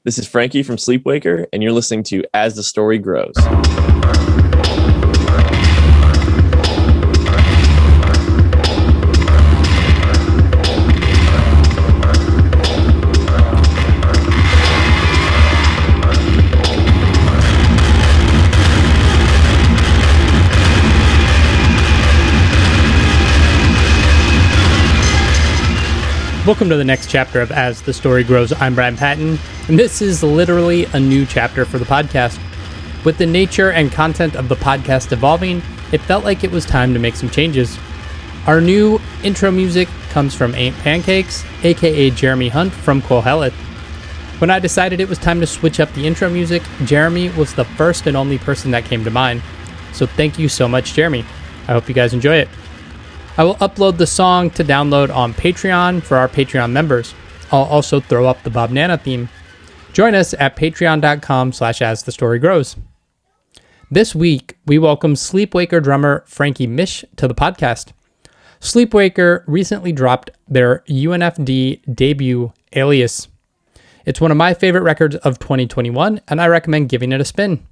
This is Frankie from Sleepwaker, and you're listening to As the Story Grows. Welcome to the next chapter of As the Story Grows. I'm Brian Patton, and this is literally a new chapter for the podcast. With the nature and content of the podcast evolving, it felt like it was time to make some changes. Our new intro music comes from Ain't Pancakes, aka Jeremy Hunt from Kohelet. When I decided it was time to switch up the intro music, Jeremy was the first and only person that came to mind. So thank you so much, Jeremy. I hope you guys enjoy it. I will upload the song to download on Patreon for our Patreon members. I'll also throw up the Bob Nana theme. Join us at patreon.com/asthestorygrows. This week, we welcome Sleepwaker drummer Frankie Mish to the podcast. Sleepwaker recently dropped their UNFD debut, Alias. It's one of my favorite records of 2021, and I recommend giving it a spin.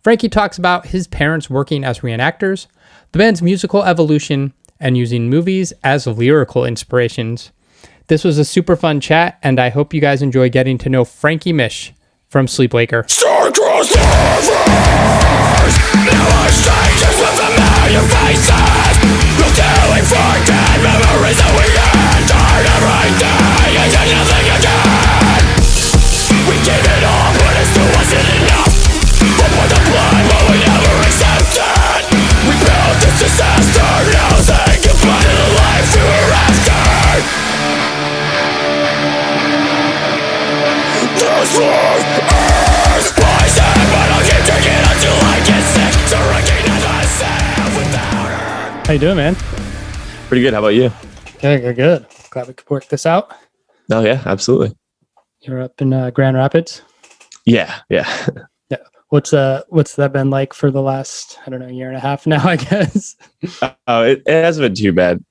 Frankie talks about his parents working as reenactors, the band's musical evolution, and using movies as lyrical inspirations. This was a super fun chat, and I hope you guys enjoy getting to know Frankie Mish from Sleepwaker. Star-crossed lovers, now our strangers with familiar faces. No telling forget memories that we entered every day and then nothing again. We gave it all, but it still wasn't enough. But for the blood, but we never accepted. We built this disaster, now saying goodbye to the life we were after. This war is poison, but I'll keep drinking until I get sick to recognize myself without her. How you doing, man? Pretty good. How about you? Good. Glad we could work this out. Oh, yeah, absolutely. You're up in Grand Rapids? Yeah. Yeah. What's that been like for the last, year and a half now, I guess? It hasn't been too bad.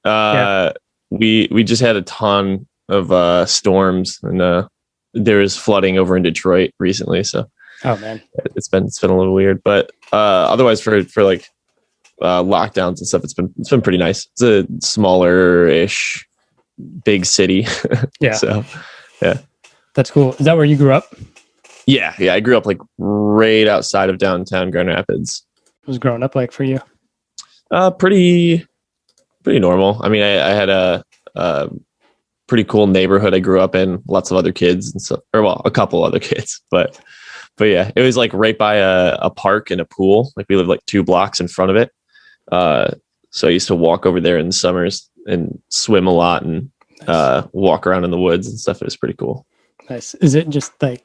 We just had a ton of storms, and there was flooding over in Detroit recently. So, oh man, it's been a little weird, but otherwise for like lockdowns and stuff, it's been pretty nice. It's a smaller-ish big city. Yeah. So, yeah, that's cool. Is that where you grew up? Yeah. I grew up like right outside of downtown Grand Rapids. What was growing up like for you? Pretty normal. I mean, I had a pretty cool neighborhood I grew up in. Lots of other kids and stuff, a couple other kids, but yeah, it was like right by a park and a pool. Like we lived like 2 blocks in front of it. So I used to walk over there in the summers and swim a lot and walk around in the woods and stuff. It was pretty cool. Nice. Is it just like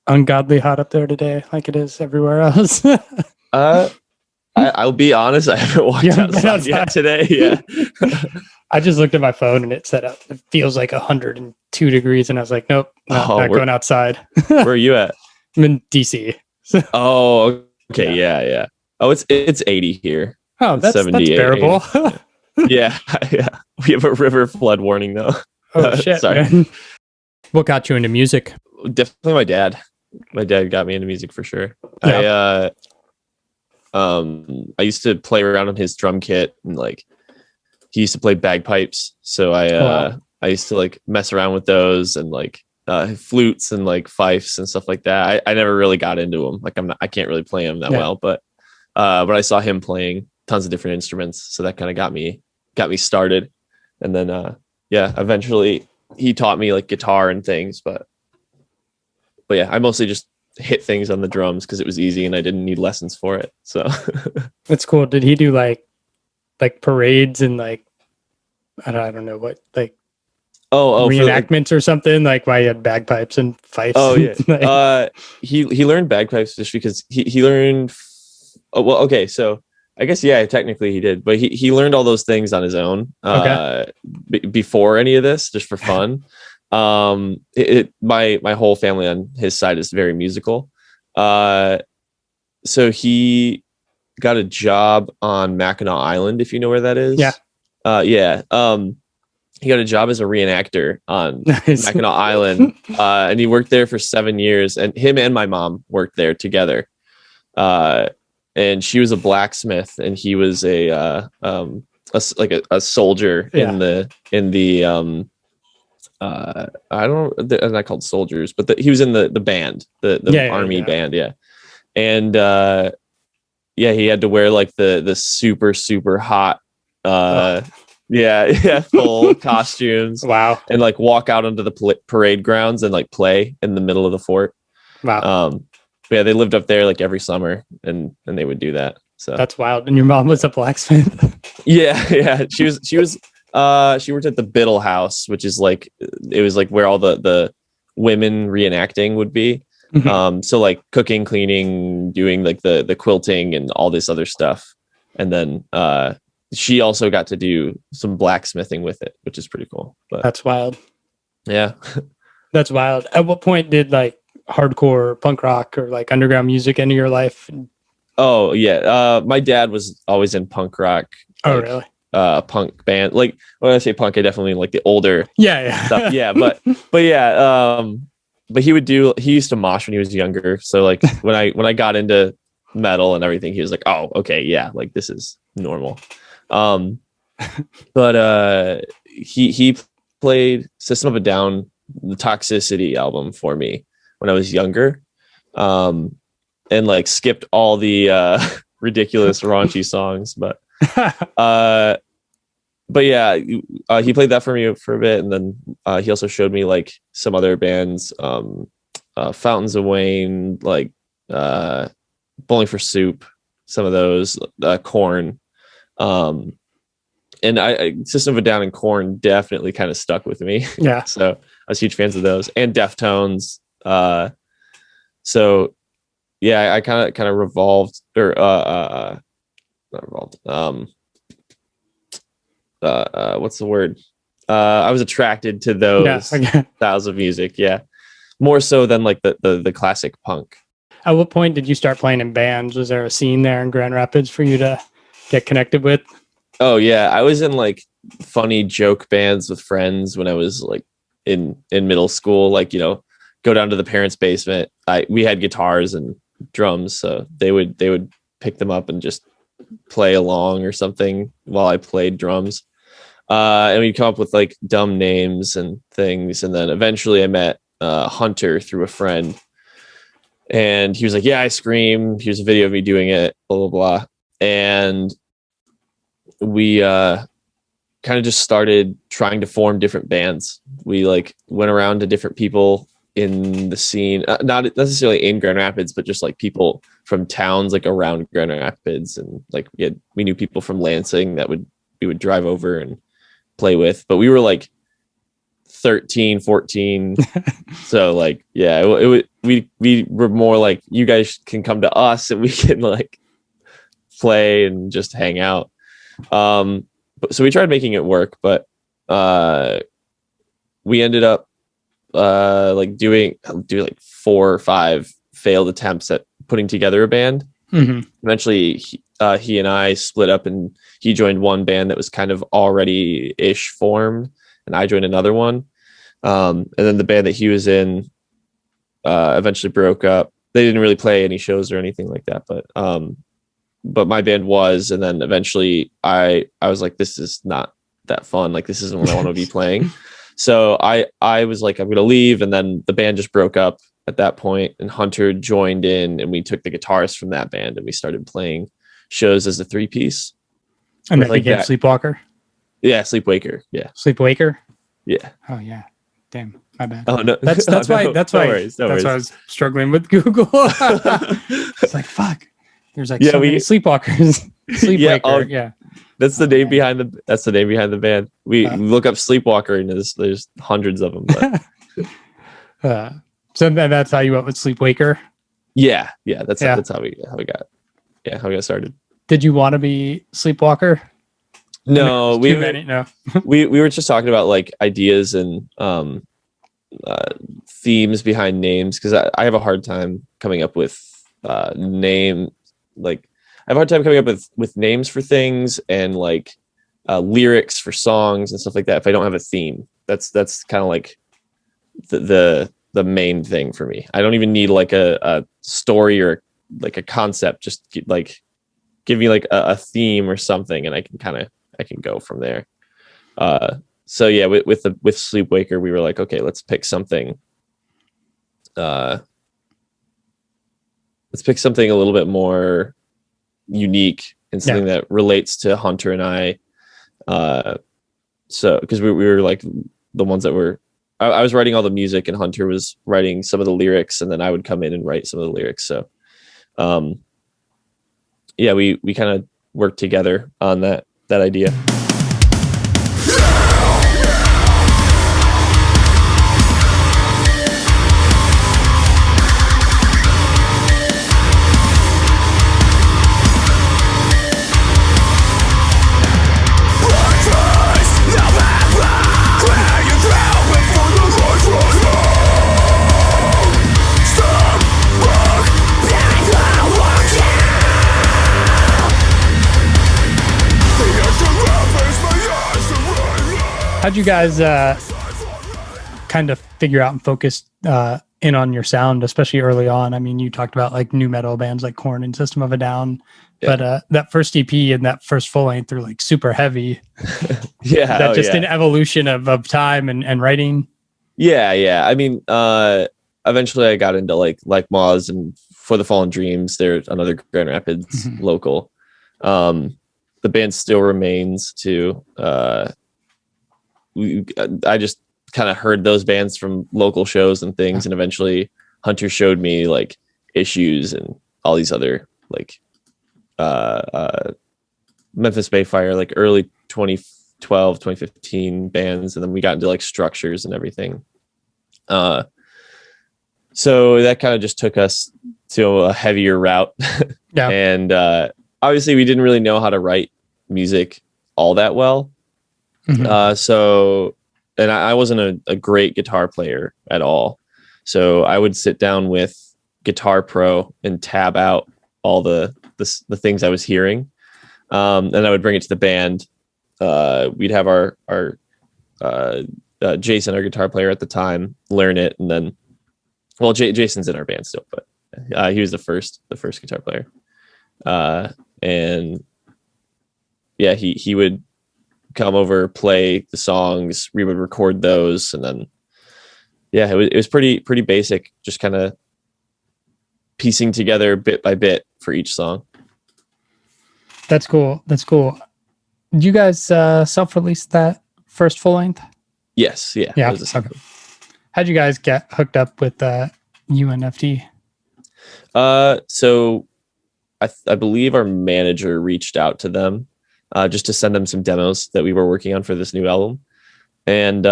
ungodly hot up there today, like it is everywhere else? I'll be honest, I haven't walked outside yet today. Yeah. I just looked at my phone and it said it feels like 102 degrees, and I was like, nope, not going outside. Where are you at? I'm in DC. Oh, okay. Yeah. Oh, it's 80 here. Oh, that's bearable. Yeah. We have a river flood warning though. Oh shit! Sorry. Man. What got you into music? Definitely my dad. My dad got me into music for sure. Yeah. I used to play around on his drum kit, and like he used to play bagpipes, so I used to like mess around with those and like flutes and like fifes and stuff like that. I never really got into them. Like I can't really play them that well, but I saw him playing tons of different instruments, so that kind of got me started. And then eventually he taught me like guitar and things, but yeah, I mostly just hit things on the drums because it was easy and I didn't need lessons for it. So that's cool. Did he do like parades and like I don't know what, like reenactments or something, like why he had bagpipes and fifes? Oh yeah. He learned bagpipes just because he learned. Oh, well, okay, so I guess technically he did, but he learned all those things on his own before any of this, just for fun. My whole family on his side is very musical. So he got a job on Mackinac Island, if you know where that is. Yeah. he got a job as a reenactor on Nice. Mackinac Island, and he worked there for 7 years. And him and my mom worked there together. And she was a blacksmith, and he was a soldier in the I don't, they're not called soldiers, but he was in the band, the army band, and he had to wear like the super super hot full costumes, Wow, and like walk out onto the parade grounds and like play in the middle of the fort. Wow. Yeah, they lived up there like every summer, and they would do that. So that's wild. And your mom was a blacksmith. yeah. She worked at the Biddle House, which is like, it was like where all the women reenacting would be. Mm-hmm. So like cooking, cleaning, doing like the quilting and all this other stuff. And then she also got to do some blacksmithing with it, which is pretty cool. But that's wild. Yeah. That's wild. At what point did like hardcore punk rock or like underground music enter your life? Oh yeah. My dad was always in punk rock. Oh, really? Punk band. Like when I say punk, I definitely mean like the older stuff. Yeah. But he used to mosh when he was younger. So like when I got into metal and everything, he was like, oh, okay. Yeah. Like this is normal. But he played System of a Down, the Toxicity album for me when I was younger. And like skipped all the ridiculous raunchy songs, but yeah, he played that for me for a bit, and then he also showed me like some other bands, Fountains of Wayne, like Bowling for Soup, some of those, Korn, and I System of a Down and Korn definitely kind of stuck with me. Yeah, so I was huge fans of those, and Deftones. So yeah, I kind of revolved, or not revolved. What's the word? I was attracted to those styles of music. Yeah, more so than like the classic punk. At what point did you start playing in bands? Was there a scene there in Grand Rapids for you to get connected with? Oh yeah, I was in like funny joke bands with friends when I was like in middle school. Like, you know, go down to the parents' basement. We had guitars and drums, so they would pick them up and just play along or something while I played drums. And we'd come up with like dumb names and things. And then eventually I met Hunter through a friend, and he was like, yeah, I scream. Here's a video of me doing it, blah, blah, blah. And we kind of just started trying to form different bands. We like went around to different people in the scene, not necessarily in Grand Rapids, but just like people from towns like around Grand Rapids. And like we knew people from Lansing that we would drive over and play with, but we were like 13, 14. So like, yeah, we were more like, you guys can come to us and we can like play and just hang out. So we tried making it work, but we ended up like doing like 4 or 5 failed attempts at putting together a band. Mm-hmm. Eventually he and I split up, and he joined one band that was kind of already ish formed, and I joined another one. And then the band that he was in eventually broke up. They didn't really play any shows or anything like that, but my band was. And then eventually I was like, this is not that fun. Like, this isn't what I want to be playing. So I was like, I'm going to leave. And then the band just broke up at that point, and Hunter joined in, and we took the guitarist from that band and we started playing shows as a 3-piece. And that became Sleepwalker? Yeah, Sleepwaker. Yeah. Sleepwaker? Yeah. Oh yeah. Damn, my bad. Oh no. That's why I was struggling with Google. It's like, fuck. There's like so many Sleepwalkers. Sleepwaker. Yeah. That's the name behind the band. We look up Sleepwalker, and there's hundreds of them. But. So that's how you went with Sleepwaker? Yeah. That's how we got started. Did you want to be Sleepwalker? No, no. we were just talking about like ideas and themes behind names, because I have a hard time coming up with name. Like, I have a hard time coming up with names for things, and like lyrics for songs and stuff like that if I don't have a theme. That's kind of like the main thing for me. I don't even need like a story or like a concept. Just like give me like a theme or something, and I can go from there. So yeah, with Sleepwaker, we were like, okay, let's pick something. Let's pick something a little bit more unique and something that relates to Hunter and I. So because we were like the ones that were, I was writing all the music and Hunter was writing some of the lyrics, and then I would come in and write some of the lyrics. So, yeah, we kind of worked together on that idea. How'd you guys kind of figure out and focus in on your sound, especially early on? I mean, you talked about like new metal bands like Korn and System of a Down, but that first EP and that first full length are like super heavy. Yeah. That just an evolution of time and writing. Yeah. I mean, eventually I got into like Moz and For the Fallen Dreams. They're another Grand Rapids local. The band still remains too. I just kind of heard those bands from local shows and things, and eventually Hunter showed me like Issues and all these other like Memphis Mayfire, like early 2012 2015 bands, and then we got into like Structures and everything. So that kind of just took us to a heavier route. And obviously we didn't really know how to write music all that well. So, and I wasn't a great guitar player at all. So I would sit down with Guitar Pro and tab out all the things I was hearing. And I would bring it to the band. We'd have our Jason, our guitar player at the time, learn it. And then, well, Jason's in our band still, but he was the first guitar player. And yeah, he would come over, play the songs, we would record those, and then it was pretty basic, just kind of piecing together bit by bit for each song. That's cool. Did you guys self-release that first full length? Yes. Yeah. Okay. How'd you guys get hooked up with UNFD? So I believe our manager reached out to them just to send them some demos that we were working on for this new album. And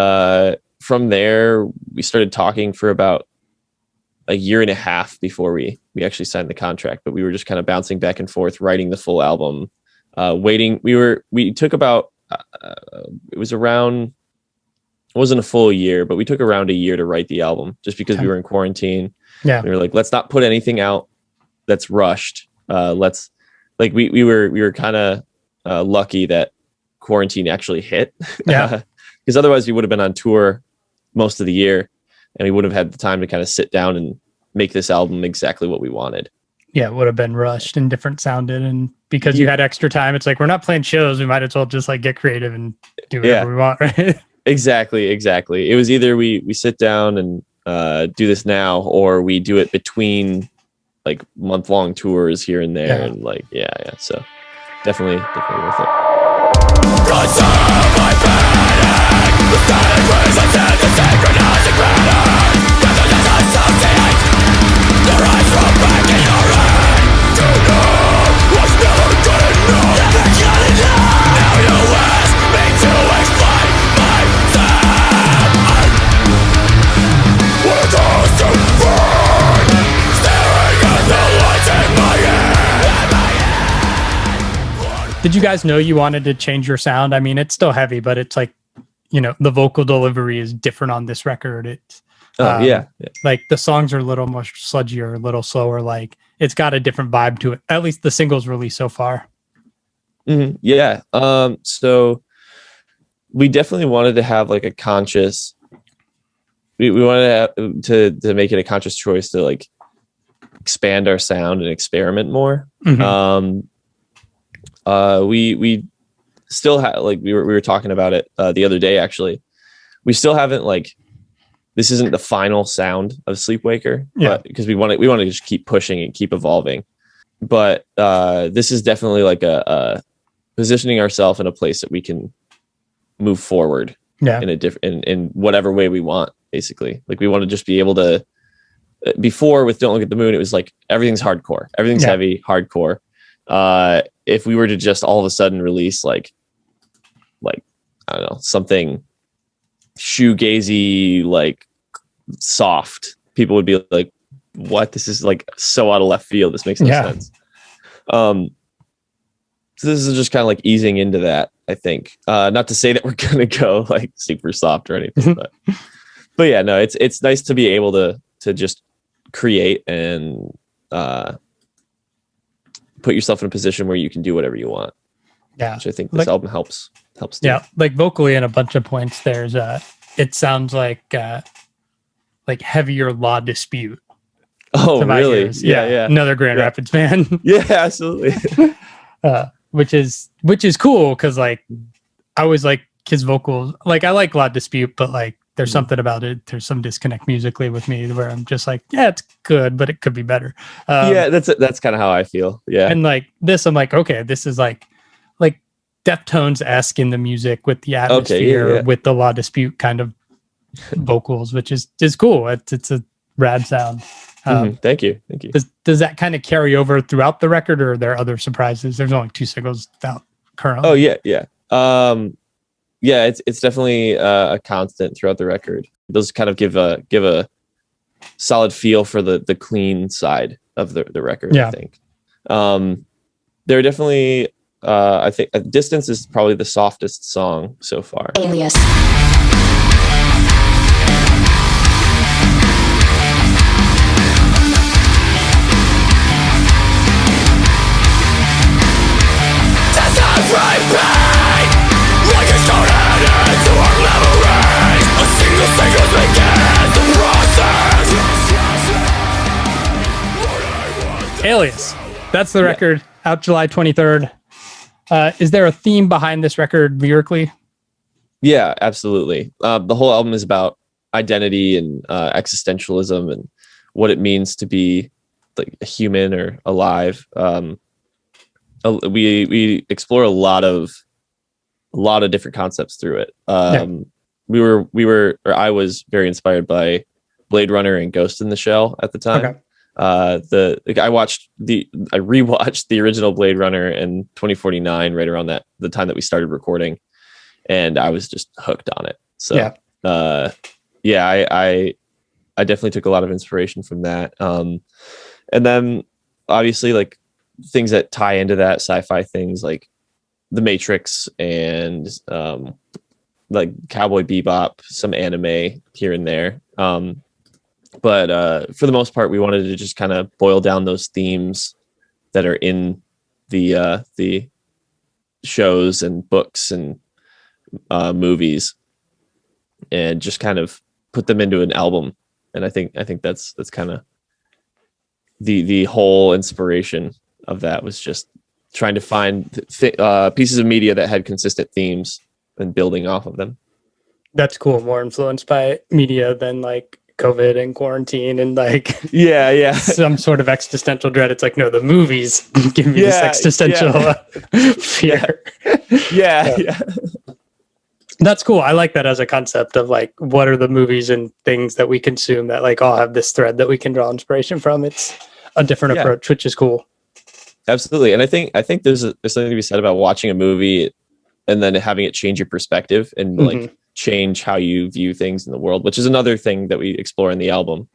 from there, we started talking for about a year and a half before we actually signed the contract. But we were just kind of bouncing back and forth, writing the full album, waiting. We took about, it wasn't a full year, but we took around a year to write the album just because we were in quarantine. Yeah. We were like, let's not put anything out that's rushed. We were kind of lucky that quarantine actually hit. Yeah. Because otherwise we would have been on tour most of the year and we would have had the time to kind of sit down and make this album exactly what we wanted. Yeah, it would have been rushed and different sounded. And because you had extra time, it's like, we're not playing shows. We might as well just like get creative and do whatever we want, right? Exactly. It was either we sit down and do this now, or we do it between like month-long tours here and there. And like, so definitely worth it. Did you guys know you wanted to change your sound? I mean, it's still heavy, but it's like, the vocal delivery is different on this record. It's like the songs are a little more sludgier, a little slower. Like it's got a different vibe to it. At least the singles released so far. Mm-hmm. Yeah. So we definitely wanted to have like a conscious. We wanted to make it a conscious choice to like expand our sound and experiment more. Mm-hmm. We still have like we were talking about it the other day actually. We still haven't like this isn't the final sound of Sleepwaker, but because we want to just keep pushing and keep evolving. But this is definitely like a positioning ourselves in a place that we can move forward in a different in whatever way we want. Basically, like we want to just be able to. Before with Don't Look at the Moon, it was like everything's hardcore, everything's heavy, hardcore. If we were to just all of a sudden release like I don't know, something shoegazy, like soft, people would be like, what? This is like so out of left field. This makes no sense. So this is just kind of like easing into that, I think. Not to say that we're gonna go like super soft or anything, but yeah, no, it's nice to be able to just create and put yourself in a position where you can do whatever you want. Yeah, which I think this album helps do. Yeah, like vocally in a bunch of points, there's it sounds like heavier Law Dispute. Oh, really? Yeah. Another Grand Rapids fan. Yeah, absolutely. Which is cool because like I always like his vocals. Like I like Law Dispute, but like there's something about it. There's some disconnect musically with me where I'm just like, yeah, it's good, but it could be better. That's kind of how I feel. Yeah, and like this, I'm like, okay, this is like Deftones-esque in the music with the atmosphere, with the Law Dispute kind of vocals, which is cool. It's a rad sound. Thank you. Does that kind of carry over throughout the record, or are there other surprises? There's only 2 singles out currently. Oh yeah. It's definitely a constant throughout the record. Those kind of give a solid feel for the clean side of the record. I think there are definitely. I think Distance is probably the softest song so far. Alias. Alias. That's the record, out July 23rd. Is there a theme behind this record lyrically? Yeah, absolutely. The whole album is about identity and existentialism and what it means to be like a human or alive. We explore a lot of different concepts through it. I was very inspired by Blade Runner and Ghost in the Shell at the time. Okay. I rewatched the original Blade Runner in 2049, right around the time that we started recording, and I was just hooked on it. So I definitely took a lot of inspiration from that. And then obviously like things that tie into that, sci-fi things like The Matrix and like Cowboy Bebop, some anime here and there. But for the most part, we wanted to just kind of boil down those themes that are in the shows and books and movies, and just kind of put them into an album. And I think that's kind of the whole inspiration of that, was just trying to find pieces of media that had consistent themes and building off of them. That's cool. More influenced by media than like COVID and quarantine and like some sort of existential dread. It's like, no, the movies give me this existential fear. Yeah. That's cool. I like that as a concept of like, what are the movies and things that we consume that like all have this thread that we can draw inspiration from. It's a different approach, which is cool. Absolutely. And I think there's something to be said about watching a movie and then having it change your perspective and like change how you view things in the world, which is another thing that we explore in the album.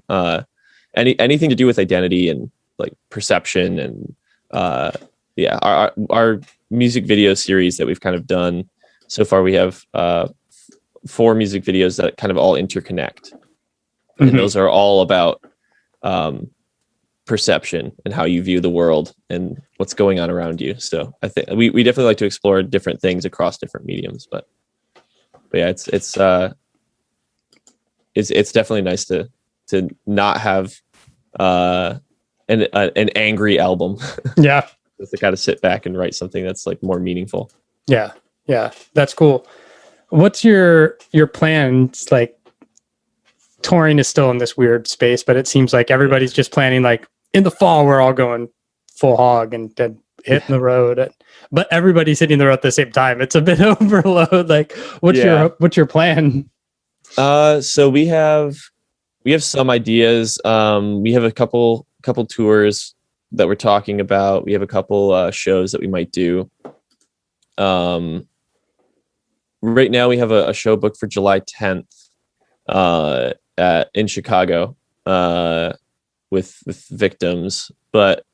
Anything to do with identity and like perception and our music video series that we've kind of done so far. We have 4 music videos that kind of all interconnect, and those are all about perception and how you view the world and what's going on around you. So I think we definitely like to explore different things across different mediums, but But yeah, it's definitely nice to not have an angry album. Yeah. Just to kind of sit back and write something that's like more meaningful. Yeah. That's cool. What's your plans? Like, touring is still in this weird space, but it seems like everybody's just planning, like, in the fall we're all going full hog and then hitting the road, but everybody's hitting the road at the same time. It's a bit overload. Like, what's your plan? So we have some ideas. We have a couple tours that we're talking about. We have a couple shows that we might do. Right now we have a show booked for July 10th in Chicago with Victims, but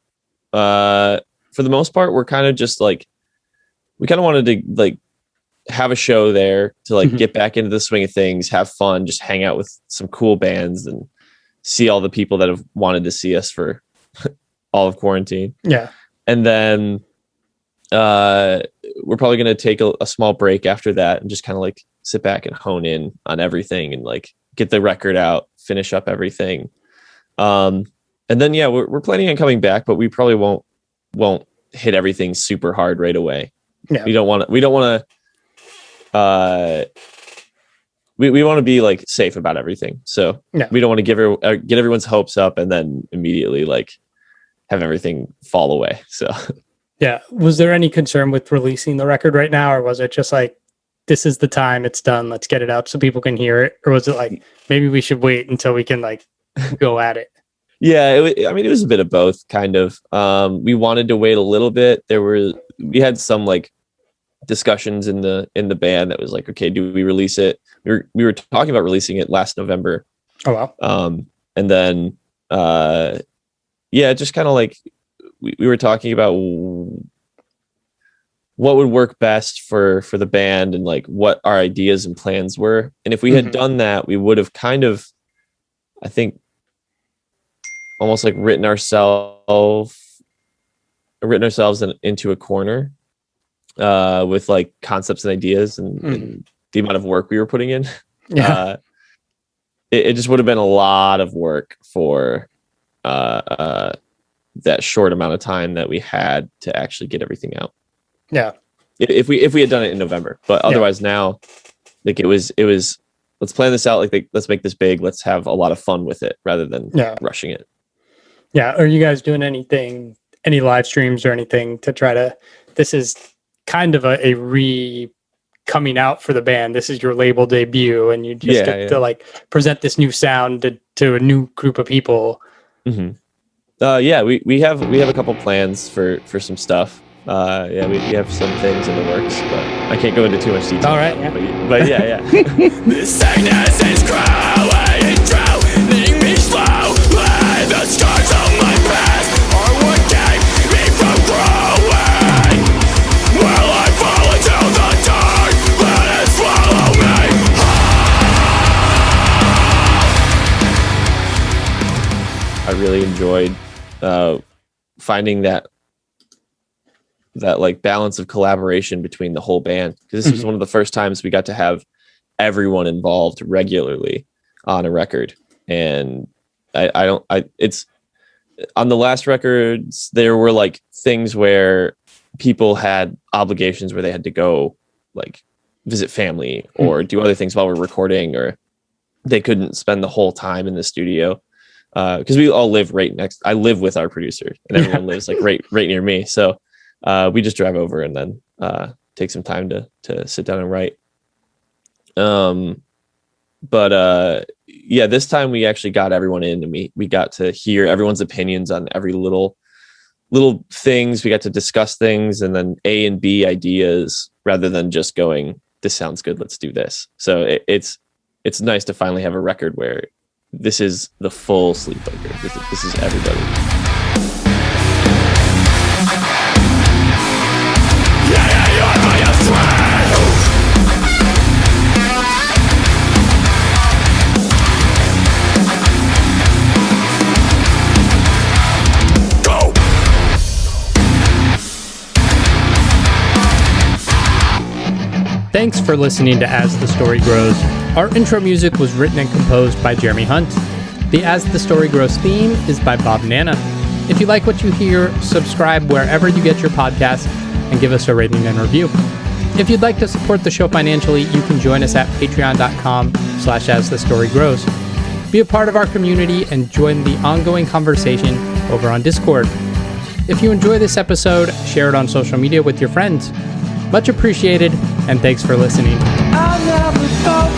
for the most part we're kind of just like, we kind of wanted to like have a show there to like get back into the swing of things, have fun, just hang out with some cool bands and see all the people that have wanted to see us for all of quarantine. Yeah. And then we're probably going to take a small break after that and just kind of like sit back and hone in on everything and like get the record out, finish up everything. And then, yeah, we're planning on coming back, but we probably won't hit everything super hard right away. Yeah. We don't want to, we want to be like safe about everything. So we don't want to get everyone's hopes up and then immediately like have everything fall away. So yeah. Was there any concern with releasing the record right now, or was it just like, this is the time, it's done, let's get it out so people can hear it? Or was it like, maybe we should wait until we can like go at it? Yeah, it was a bit of both, kind of. We wanted to wait a little bit. We had some like discussions in the band that was like, okay, do we release it? We were talking about releasing it last November. Oh wow. And then just kind of like we were talking about what would work best for the band and like what our ideas and plans were. And if we had done that, we would have kind of, I think, almost like written ourselves into a corner with like concepts and ideas and the amount of work we were putting in. Yeah. It just would have been a lot of work for that short amount of time that we had to actually get everything out. Yeah. If we had done it in November, but otherwise now, like it was, let's plan this out. Like, let's make this big. Let's have a lot of fun with it rather than rushing it. Yeah. Are you guys doing any live streams or anything to try to, this is kind of a coming out for the band. This is your label debut and you just get to like present this new sound to a new group of people. Mm-hmm. We have a couple plans for some stuff. We have some things in the works, but I can't go into too much detail. All right, but yeah. This sickness is growing and drowning me slow. The scars of my past are what keep me from growing. Will I fall into the dark? Let it swallow me. I really enjoyed finding that like balance of collaboration between the whole band, because this was one of the first times we got to have everyone involved regularly on a record. And it's on the last records, there were like things where people had obligations where they had to go like visit family or do other things while we're recording, or they couldn't spend the whole time in the studio. Because we all live right next. I live with our producer, and everyone lives like right near me. So we just drive over and then take some time to sit down and write. This time we actually got everyone in, and we got to hear everyone's opinions on every little things. We got to discuss things, and then A and B ideas rather than just going, "This sounds good, let's do this." So it's nice to finally have a record where this is the full Sleepwalker. This is everybody. Thanks for listening to As the Story Grows. Our intro music was written and composed by Jeremy Hunt. The As the Story Grows theme is by Bob Nana. If you like what you hear, subscribe wherever you get your podcasts and give us a rating and review. If you'd like to support the show financially, you can join us at patreon.com/asthestorygrows. Be a part of our community and join the ongoing conversation over on Discord. If you enjoy this episode, share it on social media with your friends. Much appreciated, and thanks for listening. I never thought